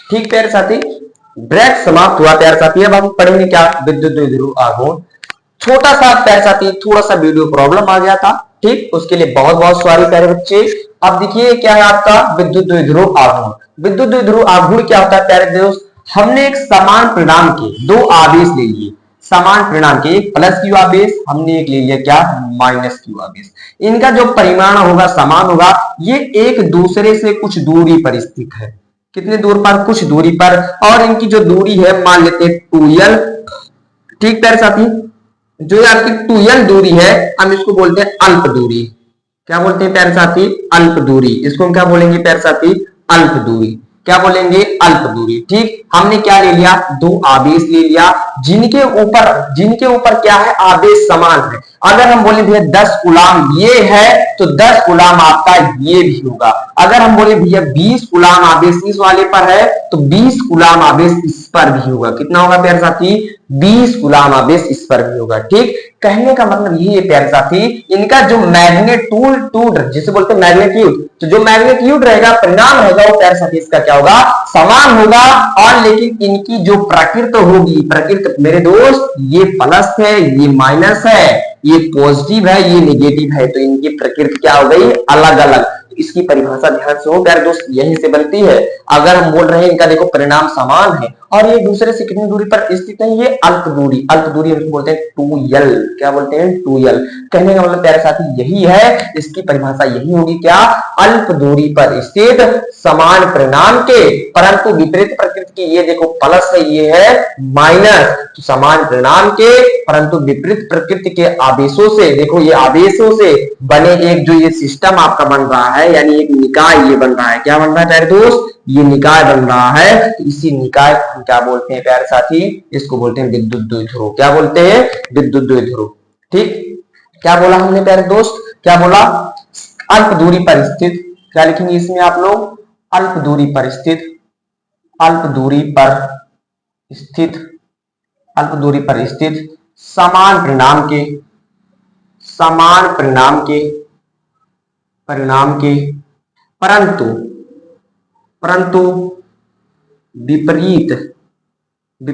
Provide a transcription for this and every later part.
ठीक प्यारे साथी, ब्रेक समाप्त हुआ प्यारे साथी। अब हम पढ़ेंगे क्या, विद्युत द्विध्रुव आघूर्ण। छोटा सा प्यारे साथी थोड़ा सा वीडियो प्रॉब्लम आ गया था, ठीक, उसके लिए बहुत बहुत सॉरी प्यारे बच्चे। अब देखिए क्या है आपका विद्युत द्विध्रुव आघूर्ण। विद्युत द्विध्रुव आघूर्ण क्या होता है प्यारे दोस्त, हमने एक समान परिणाम के दो आवेश ले लिए, समान परिणाम के एक प्लस क्यू आवेश, हमने एक ले लिया क्या माइनस क्यू आवेश। इनका जो परिमाण होगा समान होगा, ये एक दूसरे से कुछ दूरी पर स्थित है, कितने दूर पर, कुछ दूरी पर, और इनकी जो दूरी है मान लेते हैं 2l। ठीक प्यारे साथी, जो आपकी 2l दूरी है हम इसको बोलते हैं अल्प दूरी। क्या बोलते हैं प्यारे साथी, अल्प दूरी। इसको हम क्या बोलेंगे प्यारे साथी, अल्प दूरी। क्या बोलेंगे, अल्प दूरी। ठीक, हमने क्या ले लिया, दो आवेश ले लिया जिनके ऊपर क्या है, आवेश समान है। अगर हम बोले भैया 10 कूलाम ये है तो 10 कूलाम आपका ये भी होगा। अगर हम बोले भैया 20 कूलाम आवेश इस वाले पर है तो 20 कूलाम आवेश इस पर भी होगा। कितना होगा प्यारे साथी, 20 कूलाम आवेश इस पर भी होगा। ठीक, कहने का मतलब यही है प्यारे साथी, इनका जो मैग्नीट्यूड जिसे बोलते हैं मैग्नीट्यूड, तो जो मैग्नीट्यूड रहेगा, परिणाम रहेगा, वो प्यारे साथी इसका क्या होगा, समान होगा। और लेकिन इनकी जो प्रकृति होगी, प्रकृति मेरे दोस्त, ये प्लस है, ये माइनस है, ये पॉजिटिव है, ये नेगेटिव है, तो इनकी प्रकृति क्या हो गई, अलग अलग। इसकी परिभाषा ध्यान से हो प्यारे दोस्त, यहीं से बनती है। अगर हम बोल रहे हैं इनका देखो परिणाम समान है और ये दूसरे से कितनी दूरी पर स्थित है, ये अल्प दूरी, अल्प दूरी हम बोलते हैं 2l। क्या बोलते हैं, 2l। कहने का मतलब प्यारे साथी यही है, इसकी परिभाषा यही होगी, क्या, अल्प दूरी पर स्थित समान परिणाम के परंतु विपरीत प्रकृति की, ये देखो प्लस है, ये है माइनस, तो समान परिणाम के परंतु विपरीत प्रकृति के आवेशों से, देखो ये आवेशों से बने एक जो ये सिस्टम आपका बन रहा है, यानी एक निकाय ये बन रहा है। क्या बन रहा है प्यारे दोस्त, ये निकाय बन रहा है। तो इसी निकाय को हम क्या बोलते हैं प्यारे साथी, इसको बोलते हैं विद्युत द्विध्रुव। क्या बोलते हैं, विद्युत द्विध्रुव। ठीक, क्या बोला हमने प्यारे दोस्त, क्या बोला, अल्प दूरी पर स्थित, क्या लिखेंगे इसमें आप लोग, अल्प दूरी पर स्थित, अल्प दूरी पर स्थित, अल्प दूरी पर स्थित समान परिणाम के, समान परिणाम के परंतु विपरीत प्रकृति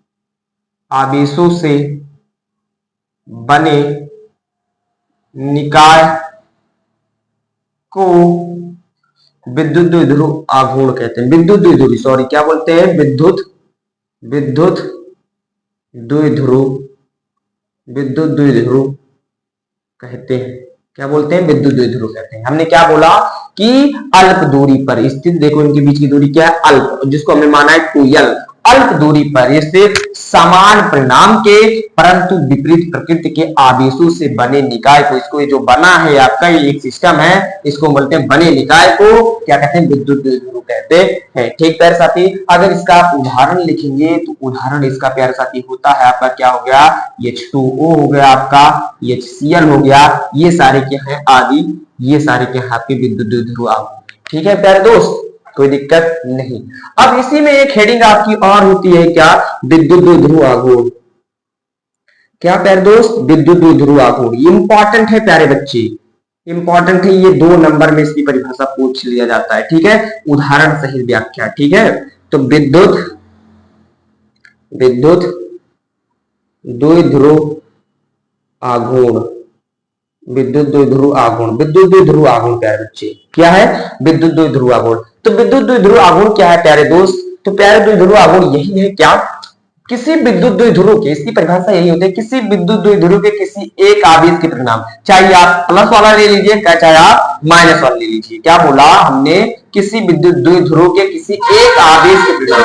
के आवेशों से बने निकाय को विद्युत द्विध्रुव आघूर्ण कहते हैं। विद्युत द्विध्रुव, सॉरी, क्या बोलते हैं, विद्युत द्विध्रुव कहते हैं। क्या बोलते हैं, विद्युत द्विध्रुव कहते हैं। हमने क्या बोला कि अल्प दूरी पर स्थित, देखो इनके बीच की दूरी क्या है, अल्प, जिसको हमने माना है 2l। अल्प दूरी पर स्थित समान परिणाम के परंतु विपरीत प्रकृति के आवेशों से बने निकाय को, इसको ये जो बना है आपका ये एक सिस्टम है, इसको बोलते हैं बने निकाय को क्या कहते हैं, विद्युत द्विध्रुव कहते हैं। ठीक प्यारे साथी, अगर इसका आप उदाहरण लिखेंगे तो उदाहरण इसका प्यारे साथी होता है आपका, क्या हो गया, H2O हो गया आपका, HCl हो गया, ये सारे क्या है आदि, ये सारे क्या है आपके विद्युत द्विध्रुव आघूर्ण। ठीक है प्यारे दोस्त, कोई दिक्कत नहीं। अब इसी में एक हेडिंग आपकी और होती है, क्या, विद्युत द्विध्रुव आघूर्ण। क्या प्यारे दोस्त, विद्युत द्विध्रुव आघूर्ण इंपॉर्टेंट है प्यारे बच्चे, इंपॉर्टेंट है, ये 2 नंबर में इसकी परिभाषा पूछ लिया जाता है। ठीक है, उदाहरण सहित व्याख्या। ठीक है, तो विद्युत द्विध्रुव आघूर्ण, विद्युत द्विध्रुव आघूर्ण, विद्युत द्विध्रुव आघूर्ण प्यारे बच्चे क्या है, विद्युत द्विध्रुव आघूर्ण। तो विद्युत द्विध्रुव आघूर्ण क्या है प्यारे दोस्त, तो प्यारे द्विध्रुव आघूर्ण यही है, क्या, किसी विद्युत द्विध्रुव के, इसकी परिभाषा यही होती है, किसी विद्युत द्विध्रुव के किसी एक आवेश के परिणाम, चाहे आप प्लस वाला ले लीजिए, चाहे आप माइनस वाला ले लीजिए। क्या बोला हमने, किसी विद्युत द्विध्रुव के किसी एक आवेश के परिणाम,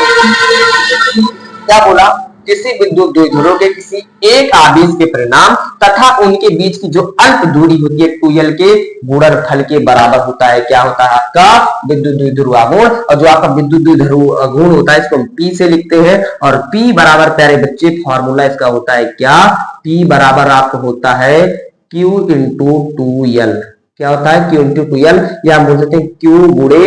क्या बोला, किसी विद्युत द्विध्रुव के किसी एक आवेश के परिणाम तथा उनके बीच की जो अल्प दूरी होती है 2l के गुणनफल के बराबर होता है। क्या होता है आपका, विद्युत द्विध्रुव आघूर्ण। और जो आपका विद्युत द्विध्रुव आघूर्ण होता है इसको हम P से लिखते हैं, और P बराबर प्यारे बच्चे फॉर्मूला इसका होता है क्या, P बराबर आपको होता है Q इंटू 2l। क्या होता है, Q इंटू 2l, या हम बोल सकते हैं Q गुणे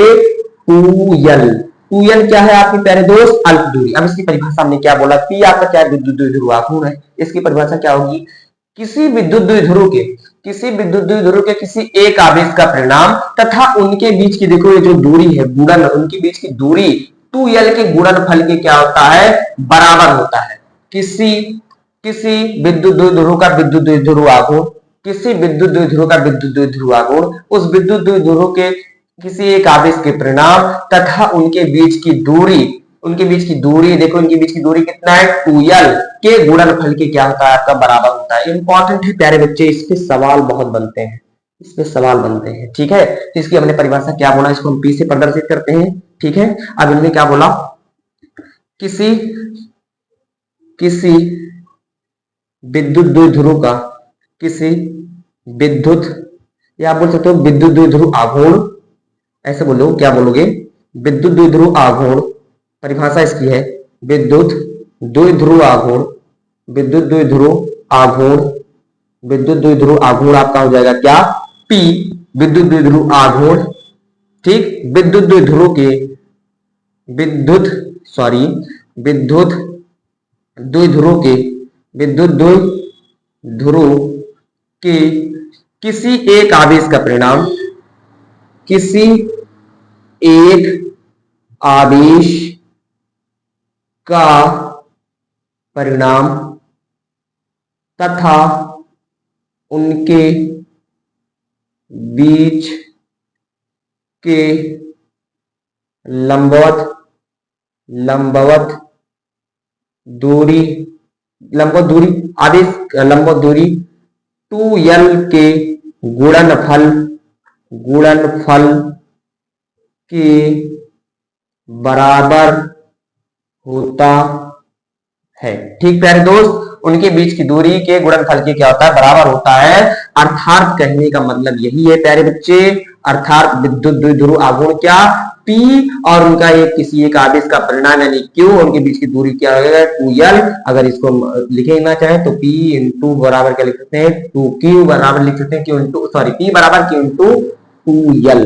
2l। 2l क्या है आपके प्यारे दोस्त, अल्प दूरी। अब इसकी परिभाषा हमने क्या बोला, P आपका क्या विद्युत द्विध्रुव आघूर्ण है, इसकी परिभाषा क्या होगी, किसी विद्युत द्विध्रुव के किसी एक आवेश का परिणाम तथा उनके बीच की, देखो ये जो दूरी है गुणन, उनके बीच की दूरी 2l के गुणनफल के क्या होता है, बराबर होता है। किसी किसी विद्युत द्विध्रुव का विद्युत द्विध्रुव आघूर्ण, किसी विद्युत द्विध्रुव का विद्युत द्विध्रुव आघूर्ण उस विद्युत द्विध्रुव के किसी एक आवेश के परिणाम तथा उनके बीच की दूरी, देखो उनके बीच की दूरी कितना है, 2l के गुणनफल के क्या होता है, आपका बराबर होता है। इंपॉर्टेंट है प्यारे बच्चे, इस पे सवाल बहुत बनते हैं, ठीक है। तो इसकी हमने परिभाषा क्या बोला, इसको हम P से प्रदर्शित करते हैं, ठीक है। अब इन्होंने क्या बोला, किसी विद्युत द्विध्रुव का, किसी विद्युत, या आप बोल सकते हो विद्युत द्विध्रुव आघूर्ण, ऐसे बोलो, क्या बोलोगे, विद्युत द्विध्रुव आघूर्ण, परिभाषा इसकी है विद्युत द्विध्रुव आघूर्ण, विद्युत द्विध्रुव आघूर्ण आपका हो जाएगा क्या, P, विद्युत द्विध्रुव आघूर्ण, ठीक। विद्युत द्विध्रुव के विद्युत द्विध्रुव के किसी एक आवेश का परिणाम, किसी एक आवेश का परिणाम तथा उनके बीच के लंबवत दूरी आवेश लंबवत दूरी 2l के गुणनफल के बराबर होता है, ठीक प्यारे दोस्त। उनके बीच की दूरी के गुणनफल के क्या होता है, बराबर होता है। अर्थात कहने का मतलब यही है प्यारे बच्चे, अर्थात विद्युत द्विध्रुव आघूर्ण क्या, P, और उनका एक किसी एक आवेश का परिणाम यानी Q, उनके बीच की दूरी क्या होगा, 2l। अगर इसको लिखना चाहें तो P इंटू बराबर क्या लिख सकते हैं, 2Q बराबर लिख सकते हैं, P बराबर Q इंटू 2l,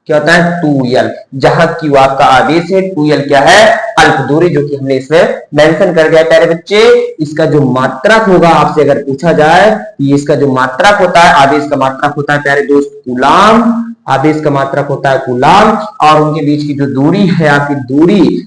क्या होता है 2l, जहां Q आपका आवेश है, 2l क्या है, अल्प दूरी, जो कि हमने इसमें मेंशन कर दिया प्यारे बच्चे। इसका जो मात्रक होगा आपसे अगर पूछा जाए, इसका जो मात्रक होता है, आवेश का मात्रक होता है प्यारे दोस्त कूलाम, आवेश का मात्रक होता है कूलाम, और उनके बीच की जो दूरी है आपकी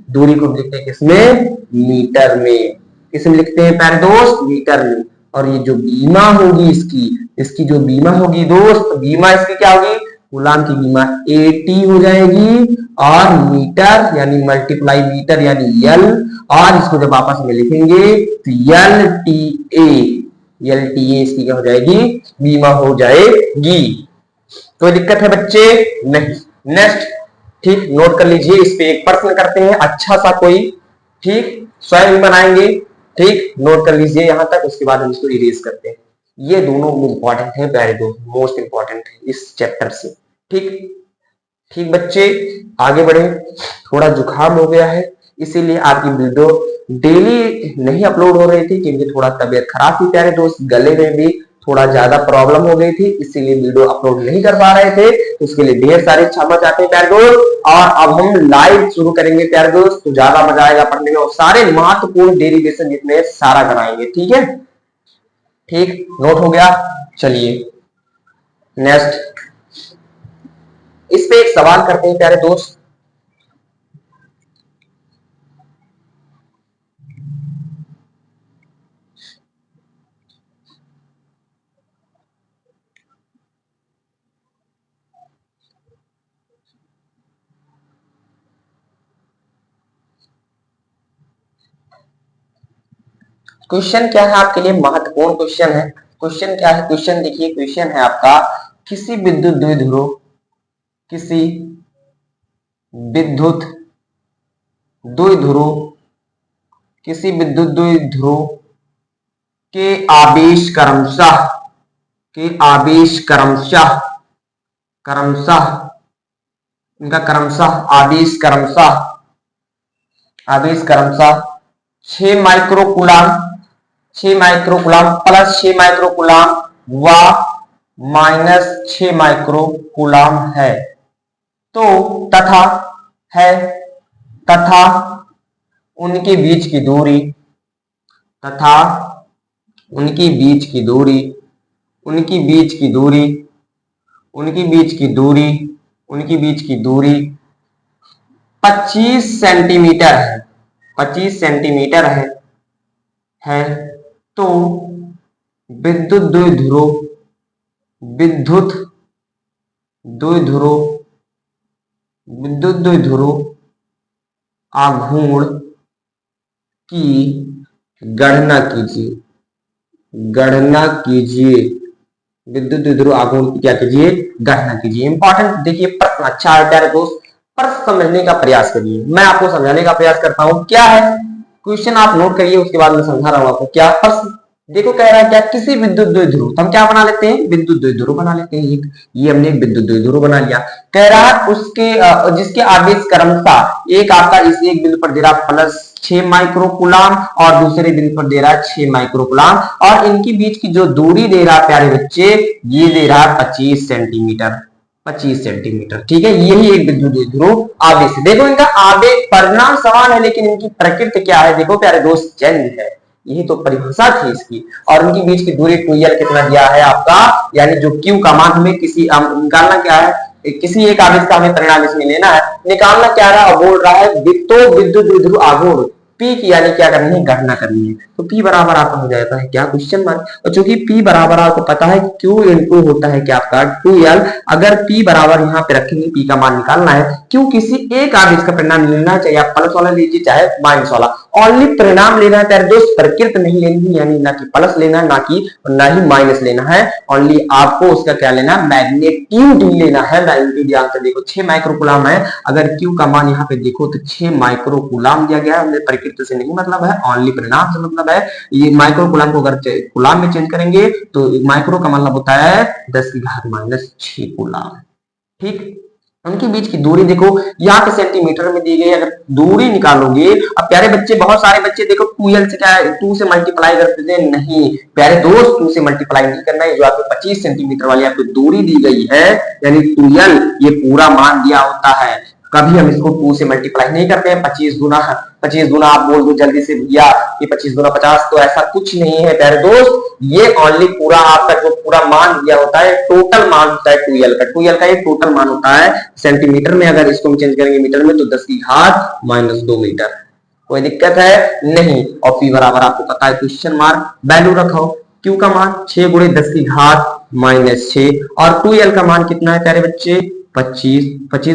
दूरी को लिखते हैं किसमें, मीटर में, किसमें लिखते हैं प्यारे दोस्त, मीटर में। और ये जो बीमा होगी इसकी जो बीमा होगी दोस्त, बीमा इसकी क्या होगी, कूलाम की बीमा AT हो जाएगी, और मीटर यानी मल्टीप्लाई मीटर यानी L, और इसको जब आपस में लिखेंगे तो LTA इसकी क्या हो जाएगी, बीमा हो जाएगी। कोई दिक्कत है बच्चे, नहीं। नेक्स्ट, ठीक, नोट कर लीजिए, इस पे एक प्रश्न करते हैं अच्छा सा कोई, ठीक, स्वयं बनाएंगे, ठीक, नोट कर लीजिए यहां तक, उसके बाद हम इसको इरेज करते हैं। ये दोनों इंपॉर्टेंट है प्यारे दोस्त, मोस्ट इंपॉर्टेंट है इस चैप्टर से, ठीक बच्चे, आगे बढ़े। थोड़ा जुकाम हो गया है, इसीलिए आपकी वीडियो डेली नहीं अपलोड हो रही थी, क्योंकि थोड़ा तबीयत खराब थी प्यारे दोस्त, गले में भी थोड़ा ज्यादा प्रॉब्लम हो गई थी, इसीलिए वीडियो अपलोड नहीं कर पा रहे थे, तो उसके लिए ढेर सारी क्षमा चाहते हैं प्यारे दोस्त। और अब हम लाइव शुरू करेंगे प्यारे दोस्त, तो ज्यादा मजा आएगा पढ़ने में, और सारे महत्वपूर्ण डेरिवेशन जितने सारा कराएंगे, ठीक है, ठीक, नोट हो गया। चलिए नेक्स्ट, इस पे एक सवाल करते हैं प्यारे दोस्त। क्वेश्चन क्या है आपके लिए, महत्वपूर्ण क्वेश्चन है। क्वेश्चन क्या है, क्वेश्चन देखिए, क्वेश्चन है आपका, किसी विद्युत द्विध्रुव के आवेश क्रमशः 6 माइक्रोकूलाम प्लस 6 माइक्रोकूलाम व माइनस 6 माइक्रोकूलाम है, तो तथा उनके बीच की दूरी उनकी बीच की दूरी, उनकी बीच की दूरी, उनकी बीच की दूरी, उनकी बीच की दूरी 25 सेंटीमीटर है, 25 सेंटीमीटर है। तो विद्युत द्विध्रुव, विद्युत द्विध्रुव, विद्युत द्विध्रुव आघूर्ण की गणना कीजिए, गणना कीजिए, विद्युत द्विध्रुव आघूर्ण की क्या कीजिए, गणना कीजिए। इंपॉर्टेंट देखिए प्रश्न अच्छा है प्यारे दोस्त, प्रश्न समझने का प्रयास करिए, मैं आपको समझाने का प्रयास करता हूं। क्या है क्वेश्चन आप नोट करिए, उसके बाद मैं समझा रहा हूं आपको। क्या प्रश्न देखो कह रहा है क्या, किसी विद्युत द्विध्रुव, हम क्या बना लेते हैं, विद्युत द्विध्रुव बना लेते हैं। ये हमने एक विद्युत द्विध्रुव बना लिया। कह रहा है उसके जिसके आवेश क्रमशः एक आपका इस एक बिंदु पर दे रहा +6 माइक्रोकूलाम और दूसरे बिंदु पर दे रहा है 6 माइक्रोकूलाम, और इनकी बीच की जो दूरी दे रहा है प्यारे बच्चे, ये दे रहा है 25 सेंटीमीटर, 25 सेंटीमीटर। ठीक है, यही एक विद्युत द्विध्रुव आवेश है। देखो इनका आवेश परिणाम समान है, लेकिन इनकी प्रकृति क्या है, देखो प्यारे दोस्त, चेंज है। यही तो परिभाषा थी इसकी। और उनकी बीच की दूरी 2l कितना दिया है आपका, यानी जो q का मान हमें किसी निकालना क्या है, किसी एक आवेश का हमें परिणाम इसमें लेना है, निकालना क्या रहा, बोल रहा है तो विद्युत द्विध्रुव आघूर्ण P की यानी क्या करनी है, गणना करनी है। तो P बराबर आपका हो जाता है क्या, क्वेश्चन मार्क। और चूंकि P बराबर आपको पता है Q इंटू होता है क्या आपका 2l, अगर P बराबर यहाँ पे रखेंगे, P का मान निकालना है, Q किसी एक आवेश का परिणाम लेना है, चाहे आप प्लस वाला लीजिए चाहे माइनस वाला, ओनली परिणाम लेना है प्यारे दोस्त, प्रकृति नहीं लेनी, यानी ना कि प्लस लेना है ना ही माइनस लेना है, ओनली आपको उसका क्या लेना है, मैग्नीट्यूड लेना है। मैग्नीट्यूड आंसर देखो 6 माइक्रोकूलाम है, अगर Q का मान यहाँ पे देखो तो 6 माइक्रोकूलाम दिया गया है। प्रकृति से नहीं मतलब है, ओनली परिणाम से मतलब है। ये माइक्रोकूलाम को अगर कूलाम में चेंज करेंगे तो माइक्रो का मतलब होता है 10⁻⁶ कूलाम। ठीक, उनके बीच की दूरी देखो यहाँ पे सेंटीमीटर में दी गई, अगर दूरी निकालोगे, अब प्यारे बच्चे बहुत सारे बच्चे देखो 2l से क्या है, 2 से मल्टीप्लाई करते थे, नहीं प्यारे दोस्त 2 से मल्टीप्लाई नहीं करना है। जो आपको 25 सेंटीमीटर वाली आपको दूरी दी गई है, यानी 2l ये पूरा मान दिया होता है, कभी हम इसको 2 से मल्टीप्लाई नहीं करते हैं। 25 गुना आप बोल दो जल्दी से भैया कि 25 गुना 50, तो ऐसा कुछ नहीं है प्यारे दोस्त, ये ओनली पूरा आपका जो पूरा मान दिया होता है, टोटल मान होता है 2l का ये टोटल मान होता है सेंटीमीटर में। अगर इसको हम चेंज करेंगे मीटर में तो 10⁻⁻² मीटर। कोई दिक्कत है नहीं। और पी बराबर आपको पता है क्वेश्चन मार्क, वैल्यू रखो, क्यू का मान 6 × 10⁻⁻6 और 2l का मान कितना है प्यारे बच्चे, 25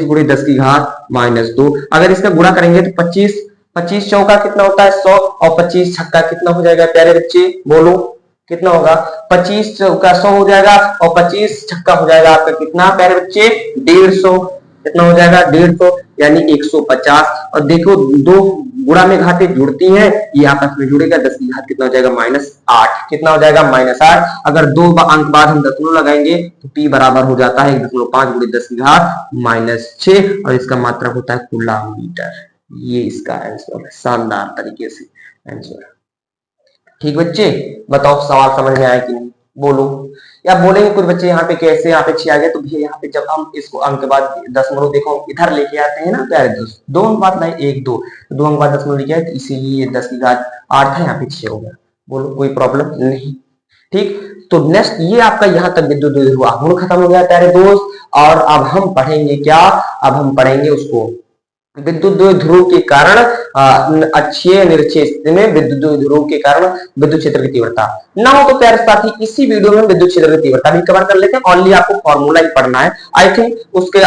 × 10⁻²। अगर इसका गुणा करेंगे तो 25 चौका कितना होता है 100, और 25 छक्का कितना हो जाएगा प्यारे बच्चे, बोलो कितना होगा, 25 चौका 100 हो जाएगा, और 25 छक्का हो जाएगा आपका कितना प्यारे बच्चे, 150। कितना हो जाएगा 150, यानी 150। और देखो दो गुणा में घातें जुड़ती हैं, ये आपस में जुड़ेगा, 10 की घात कितना हो जाएगा -8। कितना हो जाएगा -8। अगर दो अंक बाद हम दशमलव लगाएंगे तो p बराबर हो जाता है 1.5 × 10⁻⁻6, और इसका मात्रक होता है कूलाम मीटर। ये इसका आंसर है, शानदार तरीके से आंसर। ठीक बच्चे, बताओ सवाल समझ में आया कि नहीं, बोलो। या बोलेंगे कुछ बच्चे यहाँ पे कैसे यहाँ पे 6 आ गया, तो भैया यहाँ पे जब हम इसको अंक के बाद दशमलव देखो इधर लेके आते हैं ना प्यारे दोस्त, 2:1 2, 2 अंक बाद दशमलव लेके आए, तो इसीलिए 10⁻8 है, यहाँ पे 6 हो गया। बोलो कोई प्रॉब्लम नहीं। ठीक, तो नेक्स्ट ये आपका यहाँ तक विद्युत द्विध्रुव आघूर्ण खत्म हो गया प्यारे दोस्त। और अब हम पढ़ेंगे क्या, अब हम पढ़ेंगे उसको विद्युत द्विध्रुव के कारण अक्षीय निरक्षीय स्थिति में विद्युत द्विध्रुव के कारण विद्युत क्षेत्र की तीव्रता ना हो, तो प्यारे साथी इसी वीडियो में विद्युत क्षेत्र की तीव्रता भी कवर कर लेते हैं। ओनली आपको फॉर्मूला ही पढ़ना है। आई थिंक उसके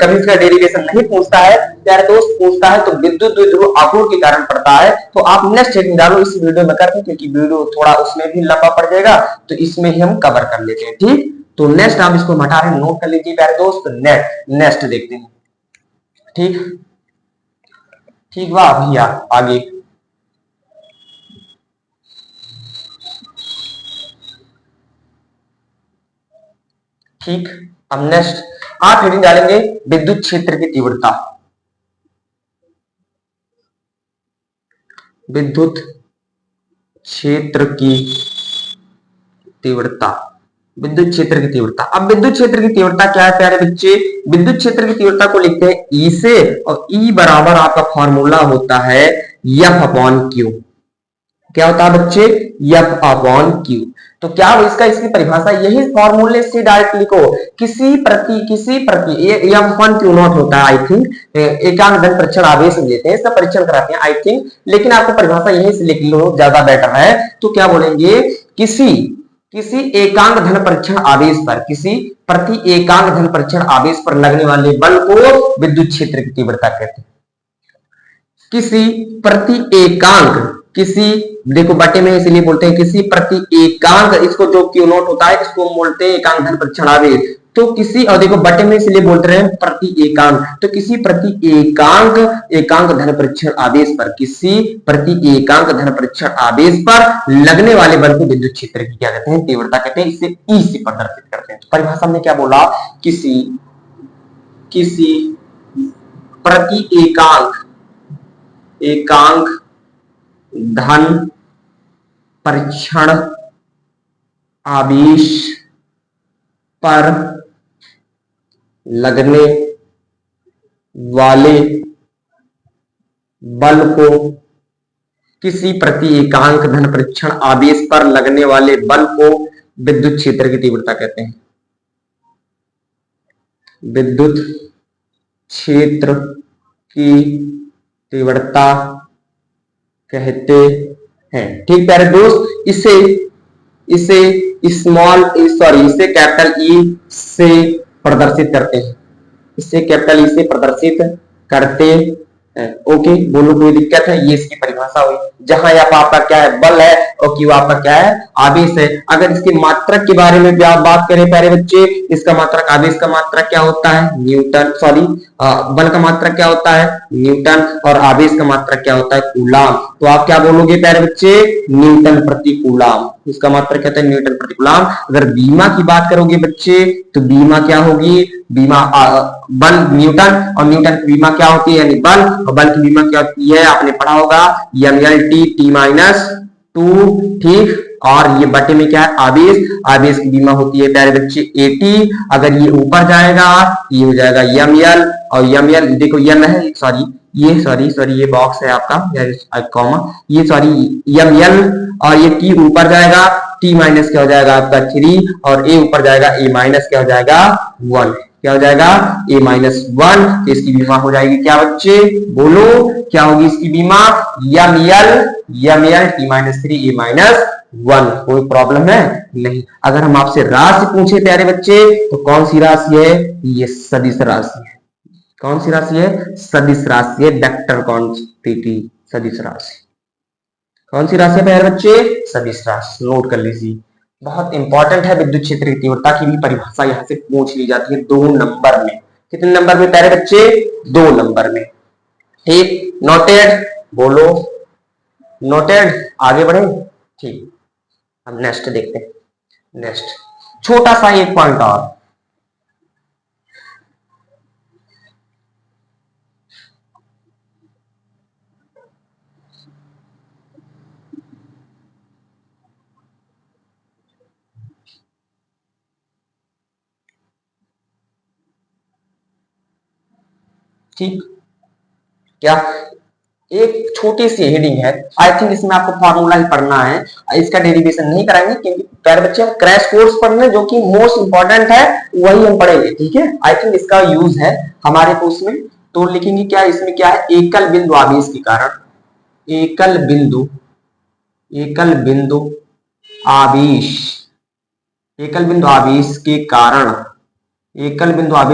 कभी इसका डेरिवेशन नहीं पूछता है प्यारे दोस्त, पूछता है तो विद्युत द्विध्रुव आघूर्ण के कारण पड़ता है, तो आप नेक्स्ट हेडिंग डालो इस वीडियो में करते हैं, क्योंकि वीडियो थोड़ा उसमें भी लंबा पड़ जाएगा, तो इसमें ही हम कवर कर लेते हैं। ठीक, तो नेक्स्ट आप इसको हटा रहे नोट कर लीजिए प्यारे दोस्त, नेक्स्ट देखते हैं। ठीक ठीक वाह भैया, आगे ठीक। अब नेक्स्ट आप हेडिंग डालेंगे विद्युत क्षेत्र की तीव्रता, विद्युत क्षेत्र की तीव्रता, विद्युत क्षेत्र की तीव्रता। अब विद्युत क्षेत्र की तीव्रता क्या है प्यारे बच्चे, विद्युत क्षेत्र की तीव्रता को लिखते हैं E से, और E बराबर आपका फॉर्मूला होता है F/Q। क्या होता है बच्चे, एफ अपॉन क्यू। तो क्या इसका इसकी परिभाषा यही फॉर्मूले से डायरेक्ट लिखो, किसी प्रति एफ वन क्यू नॉट होता है आई थिंक, एकांक धन परीक्षण आवेश लेते हैं, इसका परीक्षण कराते हैं आई थिंक, लेकिन आपको परिभाषा यही से लिख लो ज्यादा बेटर है। तो क्या बोलेंगे, किसी एकांक धन परीक्षण आवेश पर, किसी प्रति एकांक धन परीक्षण आवेश पर लगने वाले बल को विद्युत क्षेत्र की तीव्रता कहते हैं। किसी प्रति एकांक, किसी देखो बटे में इसलिए बोलते हैं किसी प्रति एकांक, इसको जो क्यू नॉट होता है इसको बोलते हैं एकांक धन परीक्षण आवेश। तो किसी, और देखो बटे में इसलिए बोलते रहे प्रति एकांक, तो किसी प्रति एकांक धन परीक्षण आवेश पर, किसी प्रति एकांक धन परीक्षण आवेश पर लगने वाले बल को विद्युत क्षेत्र की क्या कहते हैं, तीव्रता कहते हैं। इसे ई से प्रदर्शित करते हैं। तो परिभाषा में क्या बोला, किसी प्रति एकांक धन परीक्षण आवेश पर लगने वाले बल को, किसी प्रति एकांक धन परीक्षण आवेश पर लगने वाले बल को विद्युत क्षेत्र की तीव्रता कहते हैं, विद्युत क्षेत्र की तीव्रता कहते हैं। ठीक प्यारे दोस्त, इसे कैपिटल ई से प्रदर्शित करते हैं, इसे कैपिटल ई से प्रदर्शित करते हैं। ओके, बोलो कोई दिक्कत है, ये इसकी परिभाषा हुई। जहां एफ आपका क्या है, बल है, और क्यू आपका क्या है, आवेश है। अगर इसके मात्रक के बारे में भी आप बात करें प्यारे बच्चे, इसका मात्रक, आवेश का मात्रक क्या होता है, न्यूटन, बल का मात्रक क्या होता है, न्यूटन, और आवेश का मात्रक क्या होता है, कूलाम। तो आप क्या बोलोगे प्यारे बच्चे, न्यूटन प्रति कूलाम, इसका मात्रक कहते हैं न्यूटन प्रति कूलाम। अगर बीमा की बात करोगे बच्चे, तो बीमा क्या होगी, बीमा बल न्यूटन, और न्यूटन की बीमा क्या होती है, यानी बल, और बल की बीमा क्या होती है, आपने पढ़ा होगा mLT/T-2, ठीक। और ये बटे में क्या है, आवेश, आवेश की बीमा होती है प्यारे बच्चे AT। अगर ये ऊपर जाएगा ये हो जाएगा ml, और ml देखो m है, सॉरी ये बॉक्स है आपका कॉमा, ये सॉरी ml, और ये t ऊपर जाएगा, t माइनस क्या हो जाएगा आपका 3, और a ऊपर जाएगा, a माइनस क्या हो जाएगा 1, क्या हो जाएगा a-1। तो इसकी बीमा हो जाएगी क्या बच्चे, बोलो क्या होगी इसकी बीमा, ml t-3 a-1। कोई प्रॉब्लम है नहीं। अगर हम आपसे राशि पूछे प्यारे बच्चे, तो कौन सी राशि है, ये सदिश राशि है। कौन सी राशि है, सदिश राशि है, वेक्टर क्वांटिटी, सदिश राशि। कौन सी राशि है प्यारे बच्चे, सदिश राशि, नोट कर लीजिए, बहुत इंपॉर्टेंट है। विद्युत क्षेत्र की तीव्रता की भी परिभाषा यहां से पूछ ली जाती है 2 नंबर में। कितने नंबर में प्यारे बच्चे, 2 नंबर में, ठीक। नोटेड, बोलो नोटेड, आगे बढ़े, ठीक। अब नेक्स्ट देखते हैं, नेक्स्ट छोटा सा एक पॉइंट और, ठीक। क्या एक छोटी सी हेडिंग है, आई थिंक इसमें आपको फॉर्मूला ही पढ़ना है, इसका डेरिवेशन नहीं कराएंगे क्योंकि प्यारे बच्चे हम क्रैश कोर्स पढ़ रहे हैं, जो कि मोस्ट इंपॉर्टेंट है वही हम पढ़ेंगे, ठीक है। आई थिंक इसका यूज है हमारे कोर्स में। तो लिखेंगे क्या, इसमें क्या है, एकल बिंदु आवेश के कारण, एकल बिंदु आवेश, एकल बिंदु आवेश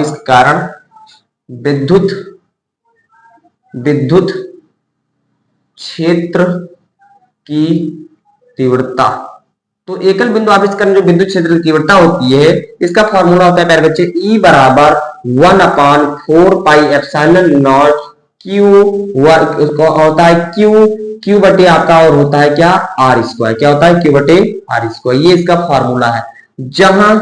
के कारण विद्युत क्षेत्र की तीव्रता। तो एकल बिंदु आवेश के कारण जो विद्युत क्षेत्र की तीव्रता होती है, इसका फॉर्मूला होता है प्यारे बच्चे, E बराबर 1/4πε0 Q, होता है Q बटे आपका, और होता है क्या, R², क्या होता है, Q बटे R²। ये इसका फॉर्मूला है। जहां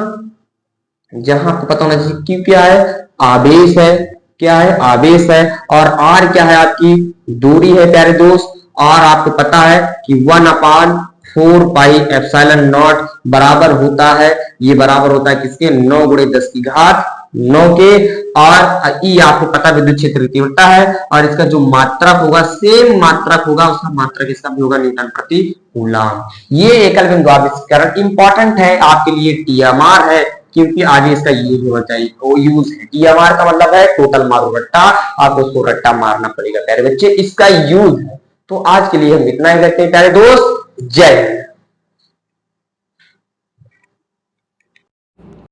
आपको पता होना चाहिए Q क्या है, आवेश है, क्या है, आवेश है, और R क्या है, आपकी दूरी है प्यारे दोस्त। और आपको पता है कि 1/4πε0 बराबर होता है, ये बराबर होता है किसके, 9 × 10⁻⁴ नो के, और ई आपको पता विद्युत क्षेत्र की तीव्रता है, और इसका जो मात्रक होगा सेम मात्रक होगा, उसका मात्रक इसका भी होगा न्यूटन प्रति कूलम। ये एकल बिंदु आवेशकरण इंपॉर्टेंट है आपके लिए, टीएमआर है, क्योंकि आगे इसका यूज होना चाहिए। वो यूज है, टीएमआर का मतलब है टोटल मारो रट्टा, आपको उसको रट्टा मारना पड़ेगा प्यारे बच्चे, इसका यूज है। तो आज के लिए हम इतना ही रखते हैं प्यारे दोस्त, जय हिंद।